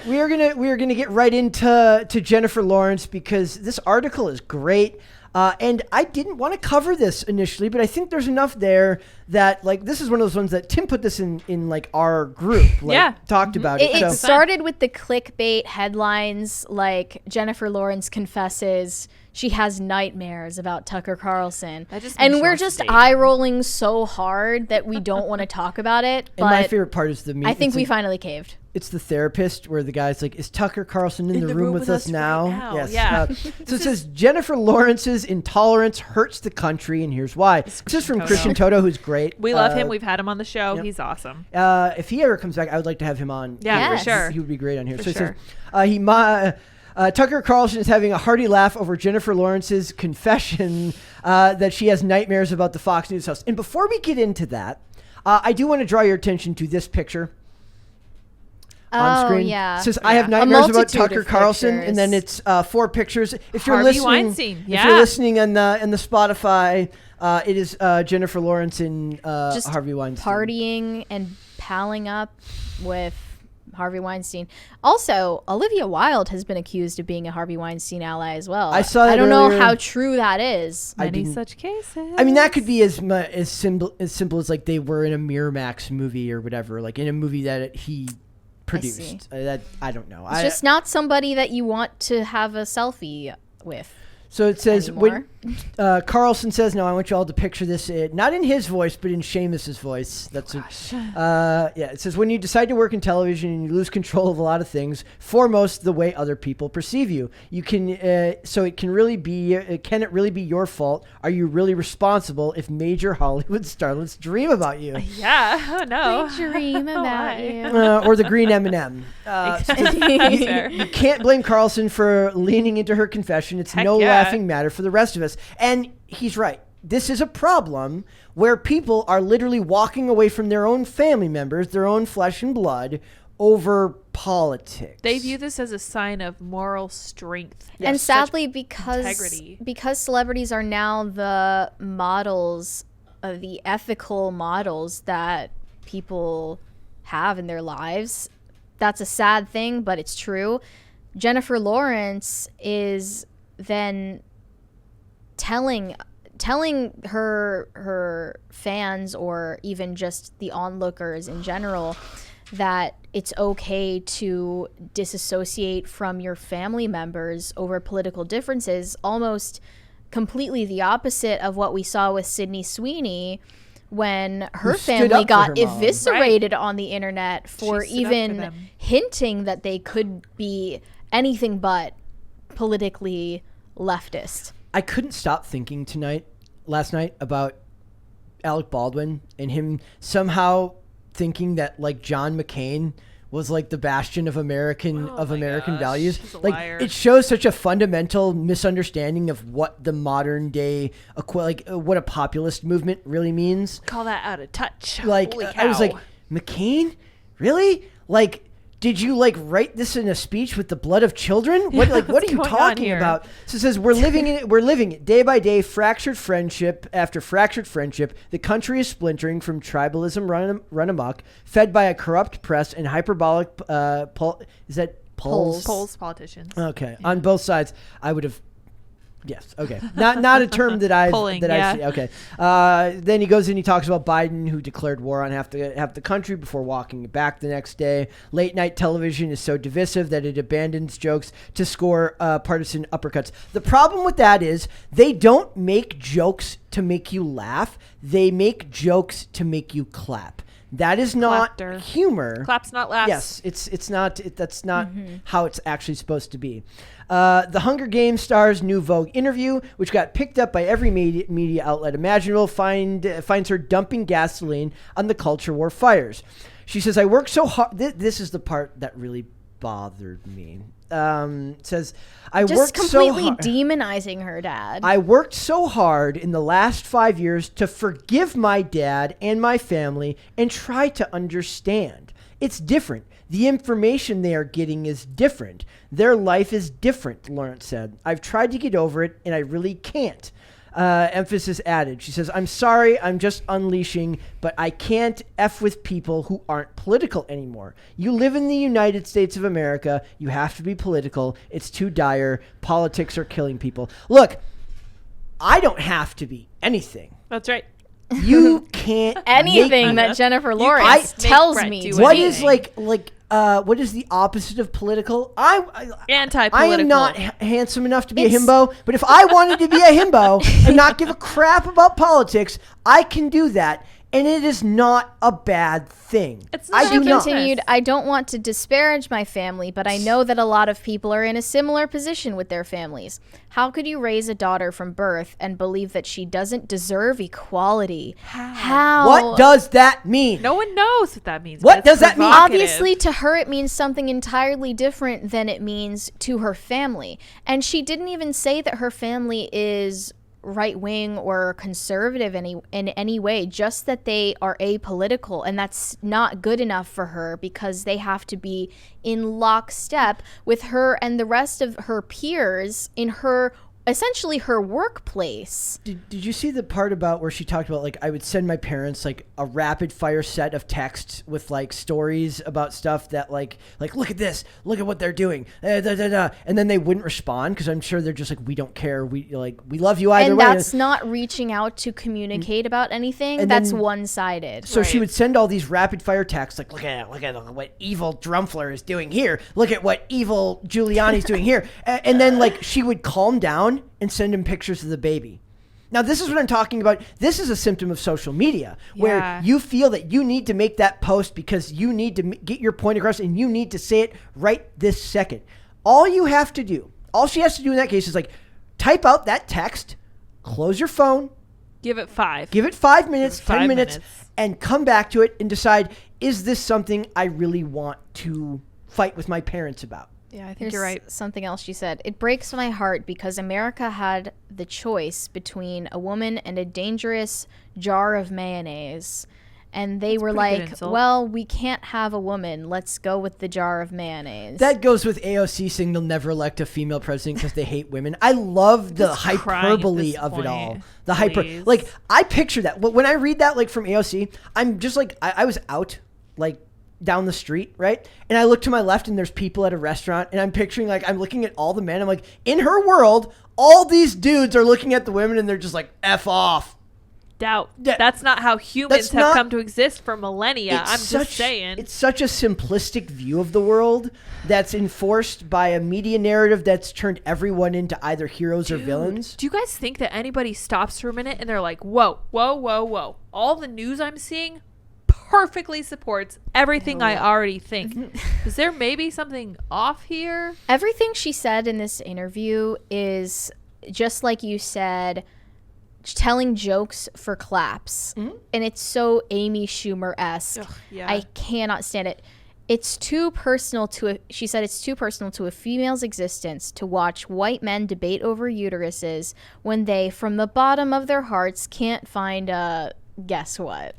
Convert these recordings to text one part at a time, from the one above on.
we are gonna get right into Jennifer Lawrence because this article is great. And I didn't want to cover this initially, but I think there's enough there that like this is one of those ones that Tim put this in like our group, talked about it. It started with the clickbait headlines like Jennifer Lawrence confesses she has nightmares about Tucker Carlson, and we're just eye rolling so hard that we don't want to talk about it. And my favorite part is the meme. I think we finally caved. It's the therapist where the guy's like, is Tucker Carlson in the room with us now? Right now? Yes. Yeah. So it says Jennifer Lawrence's intolerance hurts the country, and here's why. This is from Christian Toto, who's great. We love him. We've had him on the show. Yep. He's awesome. If he ever comes back, I would like to have him on. Yeah, for sure. He would be great on here. It says, Tucker Carlson is having a hearty laugh over Jennifer Lawrence's confession that she has nightmares about the Fox News host. And before we get into that, I do want to draw your attention to this picture. On screen. Yeah. It says, I have nightmares about Tucker Carlson, and then it's 4 pictures. If you're Harvey listening, Weinstein. If you're listening in the Spotify, it is Jennifer Lawrence and Harvey Weinstein partying and palling up with Harvey Weinstein. Also, Olivia Wilde has been accused of being a Harvey Weinstein ally as well. I saw that. I don't earlier. know how true that is. Many such cases. I mean, that could be as simple as like they were in a Miramax movie or whatever, like in a movie that he produced. I don't know. It's just not somebody that you want to have a selfie with. So it says, when Carlson says, no, I want you all to picture this, not in his voice, but in Seamus's voice. That's it says, when you decide to work in television and you lose control of a lot of things, foremost, the way other people perceive you. You can, so it can really be, can it really be your fault? Are you really responsible if major Hollywood starlets dream about you? Yeah, no. They dream about you. Or the green M&M. You can't blame Carlson for leaning into her confession. It's laughing matter for the rest of us. And he's right. This is a problem where people are literally walking away from their own family members, their own flesh and blood, over politics. They view this as a sign of moral strength. Yes, and sadly, because celebrities are now the models, the ethical models that people have in their lives, that's a sad thing, but it's true. Jennifer Lawrence is then telling her fans, or even just the onlookers in general, that it's okay to disassociate from your family members over political differences, almost completely the opposite of what we saw with Sydney Sweeney when her family got eviscerated on the internet for even hinting that they could be anything but politically leftist. I couldn't stop thinking last night about Alec Baldwin and him somehow thinking that like John McCain was like the bastion of American values. Like it shows such a fundamental misunderstanding of what the modern day what a populist movement really means. Call that out of touch. Like I was like, McCain? Really? Like, did you like write this in a speech with the blood of children? What are you talking about? So it says we're living it day by day, fractured friendship after fractured friendship. The country is splintering from tribalism run amok, fed by a corrupt press and hyperbolic polls politicians. Okay, on both sides. I would have. Yes. Okay. Not a term that I see. Okay. Then he goes in. He talks about Biden, who declared war on half the country before walking it back the next day. Late night television is so divisive that it abandons jokes to score partisan uppercuts. The problem with that is they don't make jokes to make you laugh. They make jokes to make you clap. That is not humor. Claps, not laughs. Yes, it's not. That's not how it's actually supposed to be. The Hunger Games star's new Vogue interview, which got picked up by every media outlet imaginable, finds her dumping gasoline on the culture war fires. She says, "I worked so hard." This is the part that really bothered me. Says, I worked so hard. Just completely demonizing her dad. I worked so hard in the last 5 years to forgive my dad and my family and try to understand. It's different. The information they are getting is different. Their life is different, Lawrence said. I've tried to get over it, and I really can't. Emphasis added. She says, I'm sorry, I'm just unleashing, but I can't F with people who aren't political anymore. You live in the United States of America. You have to be political. It's too dire. Politics are killing people. Look, I don't have to be anything. That's right. You can't anything that Jennifer Lawrence tells me. What is what is the opposite of political? Anti-political. I am not handsome enough to be a himbo, but if I wanted to be a himbo and not give a crap about politics, I can do that. And it is not a bad thing. It's not. She continued, I don't want to disparage my family, but I know that a lot of people are in a similar position with their families. How could you raise a daughter from birth and believe that she doesn't deserve equality? How? What does that mean? No one knows what that means. What does that mean? Obviously, to her, it means something entirely different than it means to her family. And she didn't even say that her family is right-wing or conservative in any way, just that they are apolitical, and that's not good enough for her because they have to be in lockstep with her and the rest of her peers in her essentially her workplace. Did you see the part about where she talked about, like, I would send my parents, like, a rapid fire set of texts with, like, stories about stuff that, like look at this, look at what they're doing, and then they wouldn't respond because I'm sure they're just like, we don't care, we love you either way. And that's not reaching out to communicate about anything. And that's one-sided. So she would send all these rapid fire texts, like, look at what evil Drumfler is doing here, look at what evil Giuliani's doing here, and then, like, she would calm down and send him pictures of the baby. Now, this is what I'm talking about. This is a symptom of social media where you feel that you need to make that post because you need to get your point across and you need to say it right this second. All you have to do, all she has to do in that case is, like, type out that text, close your phone, give it 5 minutes, 10 minutes, and come back to it and decide, is this something I really want to fight with my parents about? Yeah, I think you're right. Something else she said. It breaks my heart because America had the choice between a woman and a dangerous jar of mayonnaise. And they were like, well, we can't have a woman. Let's go with the jar of mayonnaise. That goes with AOC saying they'll never elect a female president because they hate women. I love the hyperbole of it all. Like, I picture that. When I read that, like, from AOC, I'm just like, I was out, like, down the street, right? And I look to my left and there's people at a restaurant and I'm picturing, like, I'm looking at all the men. I'm like, in her world, all these dudes are looking at the women and they're just like, F off. Doubt. That's not how humans have come to exist for millennia. I'm just saying. It's such a simplistic view of the world that's enforced by a media narrative that's turned everyone into either heroes or villains. Do you guys think that anybody stops for a minute and they're like, whoa, whoa, whoa, whoa. All the news I'm seeing perfectly supports everything I already think. Is there maybe something off here? Everything she said in this interview is, just like you said, telling jokes for claps. And it's so Amy Schumer-esque. I cannot stand it. It's too personal she said it's too personal to a female's existence to watch white men debate over uteruses when they, from the bottom of their hearts, can't find a guess what.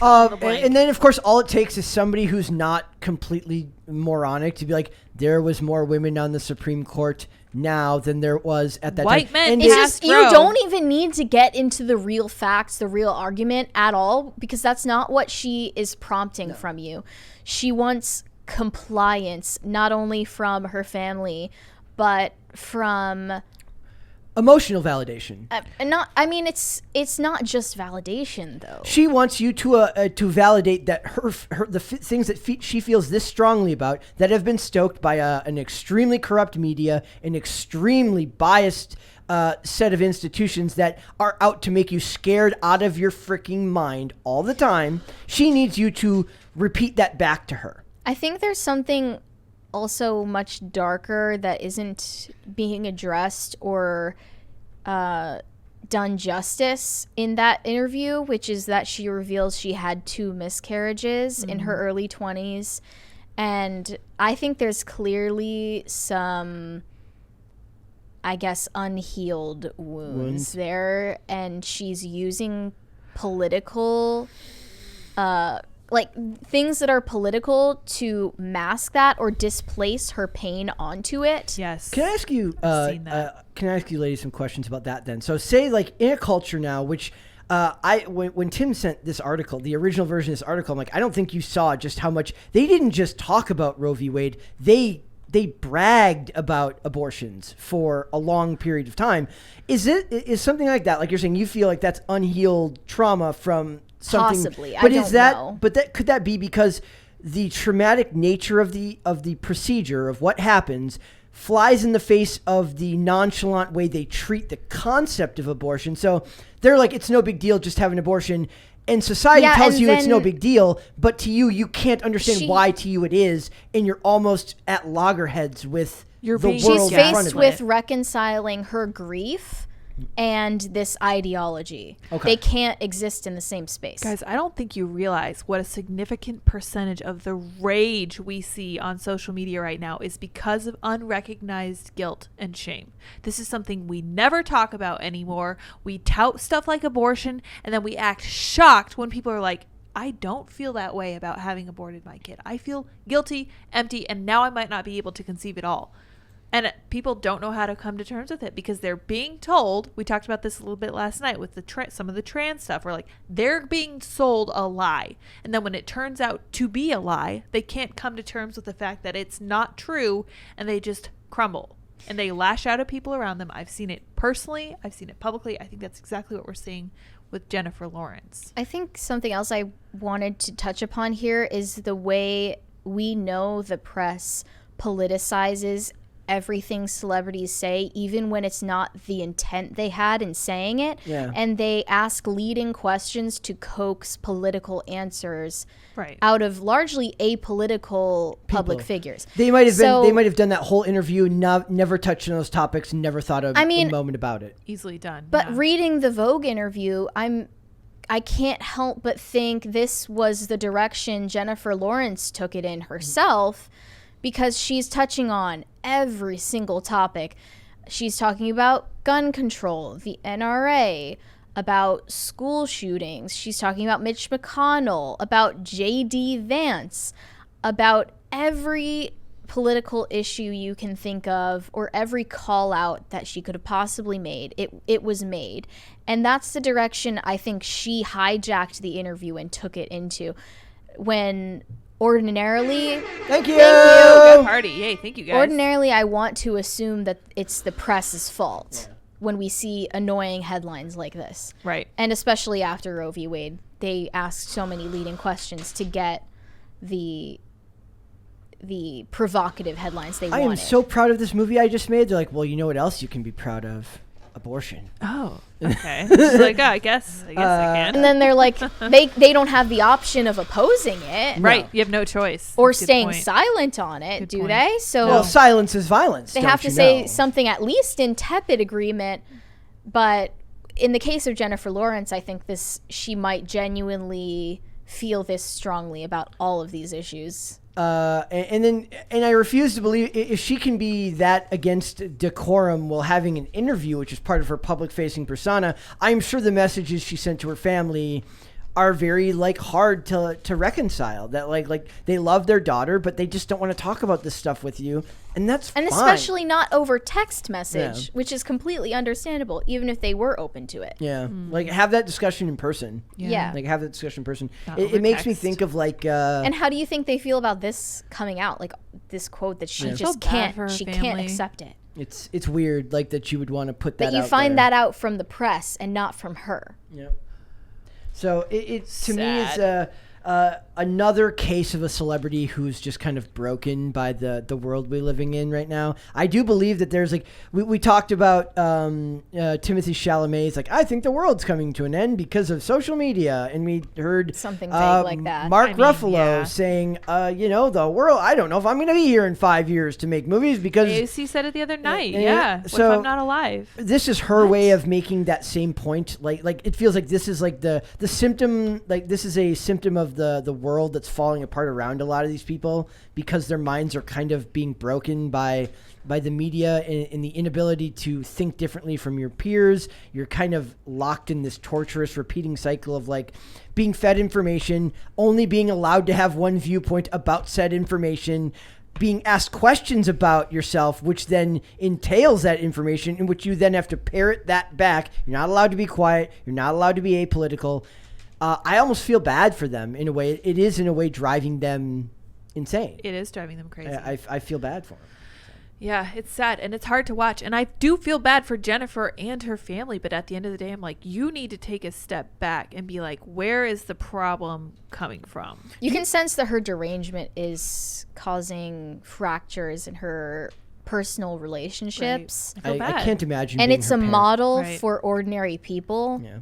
And then, of course, all it takes is somebody who's not completely moronic to be like, there was more women on the Supreme Court now than there was at that white time. Men. And it's just, you don't even need to get into the real facts, the real argument at all, because that's not what she is prompting from you. She wants compliance, not only from her family, but from emotional validation. It's not just validation, though. She wants you to validate that the things that she feels this strongly about that have been stoked by an extremely corrupt media, an extremely biased set of institutions that are out to make you scared out of your freaking mind all the time. She needs you to repeat that back to her. I think there's something also much darker that isn't being addressed or done justice in that interview, which is that she reveals she had 2 miscarriages in her early 20s. And I think there's clearly some, I guess, unhealed wounds there. And she's using political like things that are political to mask that or displace her pain onto it. Yes. Can I ask you, ladies, some questions about that then? So say like in a culture now, which when Tim sent this article, the original version of this article, I'm like, I don't think you saw just how much they didn't just talk about Roe v. Wade. They bragged about abortions for a long period of time. Is something like that, like you're saying, you feel like that's unhealed trauma from something? Possibly. But I don't know. But could that be because the traumatic nature of the procedure of what happens flies in the face of the nonchalant way they treat the concept of abortion? So they're like, it's no big deal just have an abortion. And society tells you it's no big deal, but to you, you can't understand why to you it is, and you're almost at loggerheads with the world. She's faced with reconciling her grief and this ideology. They can't exist in the same space. Guys, I don't think you realize what a significant percentage of the rage we see on social media right now is because of unrecognized guilt and shame. This is something we never talk about anymore. We tout stuff like abortion, and then we act shocked when people are like, I don't feel that way about having aborted my kid. I feel guilty, empty, and now I might not be able to conceive at all. And people don't know how to come to terms with it because they're being told, we talked about this a little bit last night with some of the trans stuff, where like they're being sold a lie. And then when it turns out to be a lie, they can't come to terms with the fact that it's not true, and they just crumble. And they lash out at people around them. I've seen it personally. I've seen it publicly. I think that's exactly what we're seeing with Jennifer Lawrence. I think something else I wanted to touch upon here is the way we know the press politicizes everything celebrities say, even when it's not the intent they had in saying it. And they ask leading questions to coax political answers out of largely apolitical public figures. They might have done that whole interview, never touched on those topics, never thought of a moment about it. Easily done. But reading the Vogue interview, I can't help but think this was the direction Jennifer Lawrence took it in herself, because she's touching on every single topic. She's talking about gun control, the NRA, about school shootings. She's talking about Mitch McConnell, about J.D. Vance, about every political issue you can think of, or every call out that she could have possibly made. It was made. And that's the direction I think she hijacked the interview and took it into, when ordinarily, thank you. Good party. Yay, thank you guys. Ordinarily, I want to assume that it's the press's fault when we see annoying headlines like this. Right. And especially after Roe v. Wade, they asked so many leading questions to get the provocative headlines they wanted. I am so proud of this movie I just made. They're like, well, you know what else you can be proud of? Abortion. Oh, okay. She's like, I guess I can. And then they're like, they don't have the option of opposing it. Right. You have no choice. Or staying silent on it, do they? So well, silence is violence. They have to say something at least in tepid agreement. But in the case of Jennifer Lawrence, I think she might genuinely feel this strongly about all of these issues. And I refuse to believe if she can be that against decorum while having an interview, which is part of her public-facing persona. I'm sure the messages she sent to her family are very hard to reconcile. That like they love their daughter, but they just don't want to talk about this stuff with you, and that's fine. Especially not over text message, which is completely understandable, even if they were open to it. Yeah, have that discussion in person. Yeah, have that discussion in person. It makes me think of and how do you think they feel about this coming out? Like this quote that she just can't accept it. It's weird, that you would want to put that. But you find that out from the press and not from her. Yeah. So it to me is another case of a celebrity who's just kind of broken by the world we're living in right now. I do believe that there's we talked about Timothée Chalamet's I think the world's coming to an end because of social media, and we heard something vague like that. Mark Ruffalo saying, the world, I don't know if I'm going to be here in 5 years to make movies because AOC said it the other night. What so if I'm not alive? This is her way of making that same point. Like it feels like this is the symptom. This is a symptom of the world world that's falling apart around a lot of these people because their minds are kind of being broken by the media and the inability to think differently from your peers. You're kind of locked in this torturous repeating cycle of like being fed information, only being allowed to have one viewpoint about said information, being asked questions about yourself, which then entails that information in which you then have to parrot that back. You're not allowed to be quiet. You're not allowed to be apolitical. I almost feel bad for them in a way. It is in a way driving them insane. It is driving them crazy. I feel bad for them. Yeah, it's sad and it's hard to watch. And I do feel bad for Jennifer and her family. But at the end of the day, I'm like, you need to take a step back and be like, where is the problem coming from? You can sense that her derangement is causing fractures in her personal relationships. Right. I can't imagine. And it's a model right. for ordinary people. Yeah.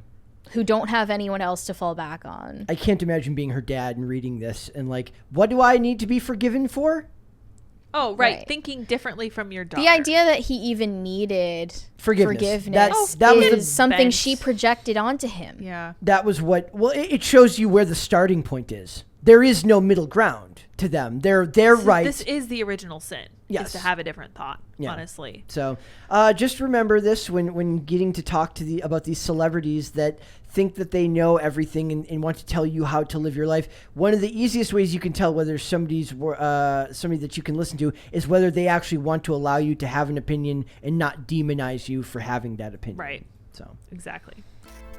Who don't have anyone else to fall back on. I can't imagine being her dad and reading this and like, what do I need to be forgiven for? Oh, right. Thinking differently from your daughter. The idea that he even needed forgiveness that was is something she projected onto him. Yeah. That was what, well, it shows you where the starting point is. There is no middle ground to them. They're right. This is the original sin. Yes. Is to have a different thought, honestly. So just remember this when getting to talk about these celebrities that think that they know everything and want to tell you how to live your life. One of the easiest ways you can tell whether somebody that you can listen to is whether they actually want to allow you to have an opinion and not demonize you for having that opinion. Right. So exactly.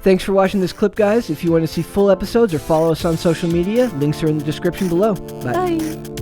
Thanks for watching this clip, guys. If you want to see full episodes or follow us on social media, links are in the description below. Bye.